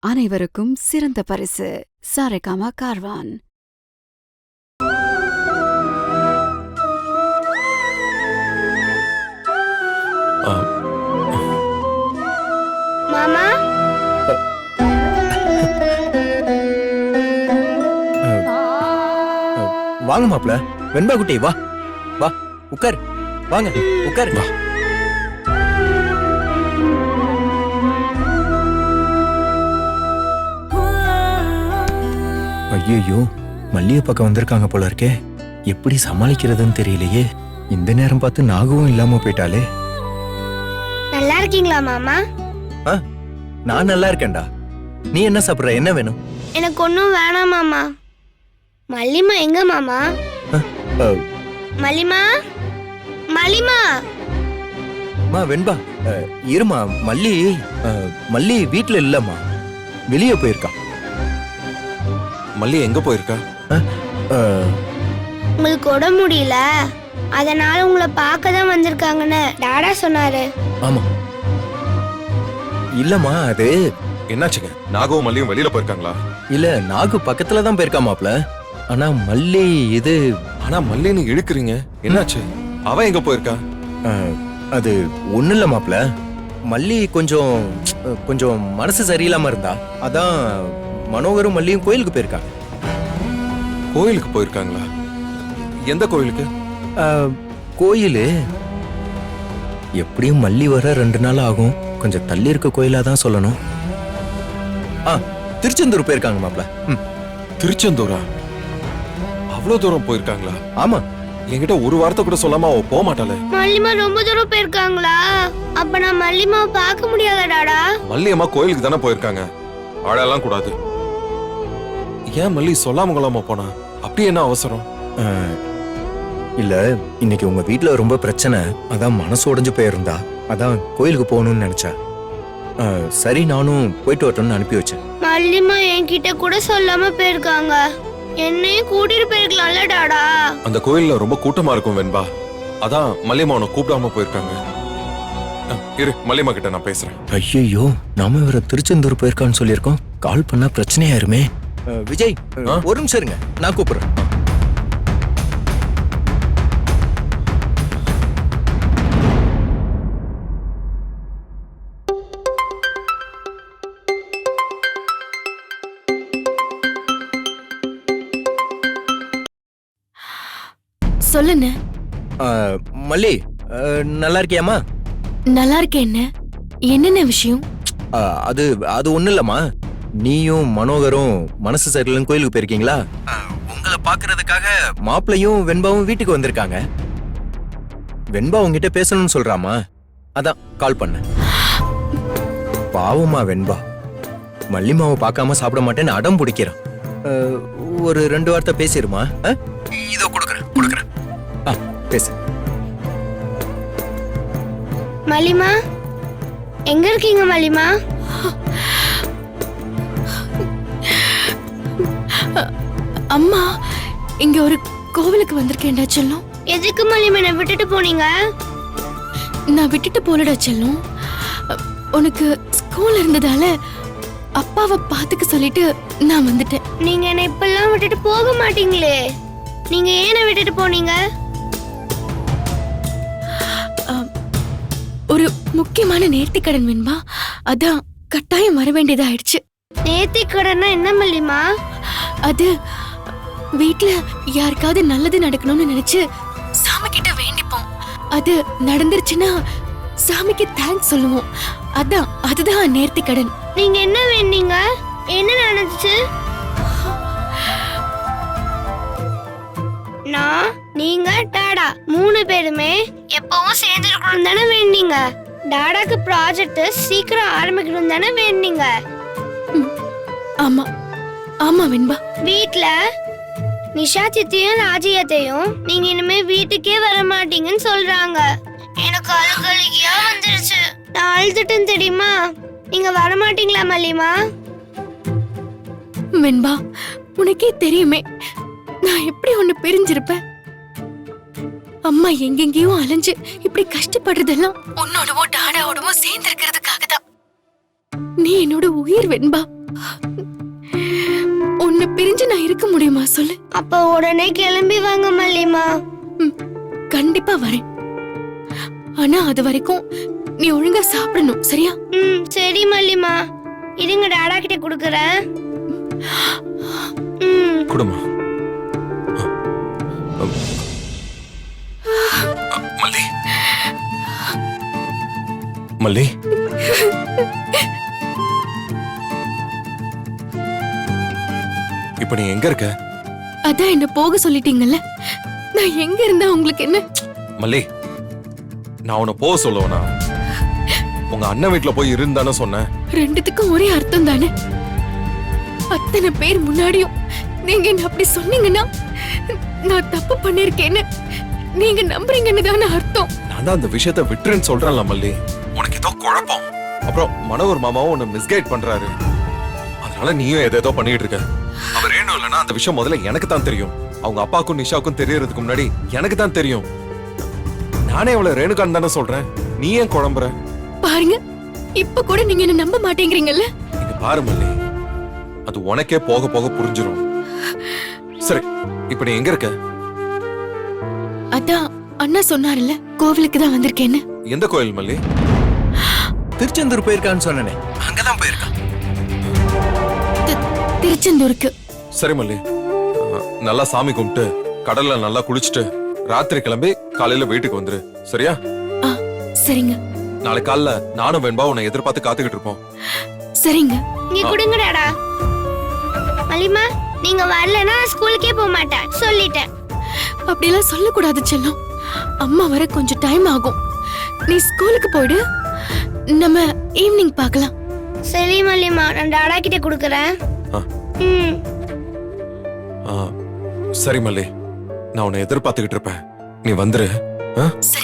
அனைவருக்கும் சிறந்த பரிசு சாரேகாமா கார்வான். மாமா வாங்க மாப்ள. வெண்பா குட்டி வா வா உட்கார். வாங்க உட்கார். வா. ஐயோ, மல்லிகை பக்கம் வந்திருக்காங்க போல இருக்கே. எப்படி சமாளிக்கிறதுன்னு தெரியலையே. இந்த நேரம் பார்த்து நாகவும் இல்லாம போயிட்டாலே. நல்லா இருக்கீங்களா மாமா? நான் நல்லா இருக்கேன்டா. நீ என்ன சாப்பிடுற? என்ன வேணும்? எனக்கு ஒன்றும் வேணாம் மாமா. மல்லிமா எங்க மாமா? மல்லிமா மல்லிமா மா வெண்பா இருமா. மல்லி வீட்டுல இல்லம்மா, வெளியே போயிருக்கா. மல்லி எங்க போயிருக்கா? உங்களுக்கு உடம்பு முடியல, அதனால உங்களை பார்க்க தான் வந்திருக்காங்கன்னு டாடா சொன்னாரு. ஆமா இல்லம்மா, அது என்னாச்சுங்க? நாகவும் மல்லியும் வெளியில போயிருக்காங்களா? இல்ல, நாகு பக்கத்துல தான் போயிருக்கா மாப்ள. ஆனா மல்லி இது. ஆனா மல்லின்னு இழுக்குறீங்க, என்னாச்சு? அவ எங்க போயிருக்கா? அது ஒண்ணு இல்ல மாப்ள. மல்லி கொஞ்சம் மனசு சரியில்லாம இருந்தா, அதான் மனோகரும் மல்லியும் கோயிலுக்கு போயிருக்காங்க. கோயிலுக்கு போயிருக்காங்களா? எந்த கோயிலுக்கு? கோயிலு எப்படியும் மல்லி வர 2 நாள் ஆகும். கொஞ்சம் தள்ளி இருக்க கோயிலா தான் சொல்லணும். திருச்செந்தூர் போயிருக்காங்க மாப்ள. திருச்செந்தூரா? அவ்வளவு தூரம் போயிருக்காங்களா? ஆமா. என்கிட்ட ஒரு வார்த்தை கூட சொல்லாம அவ போக மாட்டாளே. மல்லிமா ரொம்ப தூரம் போயிருக்காங்களா? அப்ப நான் மல்லிமாவை பார்க்க முடியாதா டாடா? மல்லி அம்மா கோயிலுக்கு தானே போயிருக்காங்க, அழலாம் கூடாது. ஏன் மல்லி சொல்லாம கொள்ளாம போனா? அப்படி என்ன அவசரம்? இல்ல, இன்னைக்கு உங்க வீட்டுல ரொம்ப பிரச்சனை, அதான் மனசு உடைஞ்சு போயிருந்தா, அதான் கோயிலுக்கு போகணும்னு நினைச்சா. சரி, நானும் போயிட்டு வரட்டும்னு அனுப்பி வச்சேன். மல்லிமா என்கிட்ட கூட சொல்லாம போயிருக்காங்க. என்னையும் கூட்டிட்டு போயிருக்கலாம்ல டாடா? அந்த கோயில்ல ரொம்ப கூட்டமா இருக்கும் வெண்பா, அதான் மல்லியம்மா உன்னை கூப்பிடாம போயிருக்காங்க. இரு, மல்லியம்மா கிட்ட நான் பேசுறேன். ஐயோ, நாம வேற திருச்செந்தூர் போயிருக்கான்னு சொல்லியிருக்கோம். கால் பண்ணா பிரச்சனையாயிருமே. விஜய், ஒரு நிமிஷம் இருங்க, நான் கூப்பிடுறேன். சொல்லுங்க. மல்லி, நல்லா இருக்கியாமா? நல்லா இருக்கேன். என்னென்ன விஷயம்? அது ஒண்ணு இல்லம்மா. நீயும் மனோகரும் மனசு சரியில்லைன்னு கோயிலுக்கு போயிருக்கீங்களா? உங்களை பாக்குறதுக்காக மாப்பிள்ளையும் வெண்பாவும் வீட்டுக்கு வந்திருக்காங்க. வெண்பா உங்ககிட்ட பேசணும்னு சொல்றாமா, அதான் கால் பண்ண. பாவமா வெண்பா, மல்லிமாவை பார்க்காம சாப்பிட மாட்டேன்னு அடம் பிடிக்கிறான். ஒரு 2 வார்த்தை பேசிருமா? இதோ கொடுக்குறேன். பேசு. மல்லிமா எங்க இருக்கீங்க மல்லிமா? அம்மா, இங்க ஒரு கோவிலுக்கு வந்திருக்கேன்டா செல்லம். எதுக்கு மல்லிமா என்ன விட்டுட்டு போனீங்க? நான் விட்டுட்டு போலடா செல்லம். உனக்கு ஸ்கூல் இருந்ததால அப்பாவை பாத்துக்க சொல்லிட்டு நான் வந்துட்டேன். நீங்க என்ன இப்பெல்லாம் விட்டுட்டு போக மாட்டீங்களே, நீங்க ஏன விட்டுட்டு போனீங்க? ஒரு முக்கியமான நேர்த்திக்கடன் வேணுமா, அதான் கட்டாயம் வர வேண்டியதா ஆயிடுச்சு. நேர்த்திக்கடன்னா என்ன மல்லிமா? அது வீட்ல யாருக்காவது நல்லது நடக்கணும்னு நினைச்சு சாமி கிட்ட வேண்டிப்போம். அது நடந்துருச்சுன்னா சாமிக்கு தேங்க்ஸ் சொல்லுவோம். அதுதான் நேர்த்திக்கடன். நீங்க என்ன வேண்டீங்க? என்ன நடந்துச்சு? நான், நீங்க, டாடா 3 பேருமே எப்பவும் சேர்ந்து இருக்கணும் தானே வேண்டீங்க. டாடாக்கு ப்ராஜெக்ட் சீக்கிரம் ஆரம்பிக்கணும் தானே வேண்டீங்க. ஆமா ஆமா வெண்பா. வீட்ல நிஷா சித்தியும் ராஜியத்தையும் நீங்க இனிமே வீட்டுக்கே வர மாட்டீங்கன்னு சொல்றாங்க. எனக்கு அழுகலியா வந்துருச்சு. நான் அழுதுட்டேன் தெரியுமா? நீங்க வர மாட்டீங்களா மல்லிமா? வெண்பா, உனக்கே தெரியுமே நான் எப்படி உன்னை பிரிஞ்சிருப்பேன். அம்மா எங்கெங்கேயும் அலைஞ்சு இப்படி கஷ்டப்படுறதெல்லாம் உன்னோடவோ டாடாவோடவோ சேர்ந்து இருக்கிறதுக்காக தான். நீ என்னோட உயிர் வெண்பா. உன்னை பிரிஞ்சு நான் இருக்க முடியுமா சொல்லு? அப்ப உடனே கிளம்பி வாங்க மல்லிமா. கண்டிப்பா வரேன். ஆனா அது வரைக்கும் நீ ஒழுங்கா சாப்பிடணும், சரியா? சரி மல்லிமா, இருங்க டாடா கிட்ட குடுக்கறேன். குடுமா. மல்லி மல்லி, இப்ப நீ எங்க இருக்க? அதான் என்ன போக சொல்லிட்டீங்கல்ல, நான் எங்க இருந்தா உங்களுக்கு என்ன? மல்லி, நான் உன்னை போக சொல்லுவேனா? உங்க அண்ணன் வீட்டுல போய் இருந்தானே சொன்னேன். ரெண்டுத்துக்கும் ஒரே அர்த்தம் தானே. அத்தனை பேர் முன்னாடியும் நீங்க என்ன அப்படி சொன்னீங்கன்னா நான் தப்பு பண்ணிருக்கேன்னு நீங்க நம்புறீங்கன்னு தானே அர்த்தம். நான் தான் அந்த விஷயத்தை விட்டுருன்னு சொல்றேன்ல மல்லி. உனக்கு ஏதோ குழப்பம். அப்புறம் மனோகர் மாமாவும் உன்னை மிஸ்கைட் பண்றாரு. அதனால நீயும் ஏதோ பண்ணிட்டு இருக்க. அவர் ரேணு இல்லைன்னா அந்த விஷயம் முதல்ல எனக்கு தான் தெரியும். அவங்க அப்பாவுக்கும் நிஷாவுக்கும் தெரியறதுக்கு முன்னாடி எனக்கு தான் தெரியும். நானே அவளை ரேணுகான்னு தானே சொல்றேன். நீ ஏன் குழம்புற? பாருங்க, இப்ப கூட நீங்க என்ன நம்ப மாட்டேங்கிறீங்கல்ல. இங்க பாரு மல்லி, அது உனக்கே போக போக புரிஞ்சிரும். சரி, இப்ப நீ எங்க இருக்க? அதான் அண்ணா சொன்னார்ல, கோவிலுக்கு தான் வந்திருக்கேன்னு. எந்த கோயில் மல்லி? திருச்செந்தூர் போயிருக்கான்னு சொன்னனே, அங்கதான் போயிருக்கான். திருச்செந்தூருக்கு. சரி மல்லி, நல்லா சாமி கும்பிட்டு கடல்ல நல்லா குளிச்சுட்டு ராத்திரி கிளம்பி காலையில வீட்டுக்கு வந்துரு, சரியா? சரிங்க. நாளை காலைல நானும் வெண்பா உன்னை எதிர்பார்த்து காத்துக்கிட்டு இருப்போம். சரிங்க. நீ குடுங்க டாடா. மல்லிமா, நீங்க வரலன்னா ஸ்கூலுக்கே போக மாட்டேன் சொல்லிட்டேன். அப்படியெல்லாம் சொல்லக்கூடாது செல்லம். அம்மா வர கொஞ்சம் டைம் ஆகும். நீ ஸ்கூலுக்கு போயிடு, நம்ம ஈவினிங் பார்க்கலாம். சரி மல்லிமா, நான் டாடா கிட்ட குடுக்கறேன். சரி மல்லி, நான் உன்னை எதிர்பார்த்துக்கிட்டு இருப்பேன். நீ வந்துரு. சரி.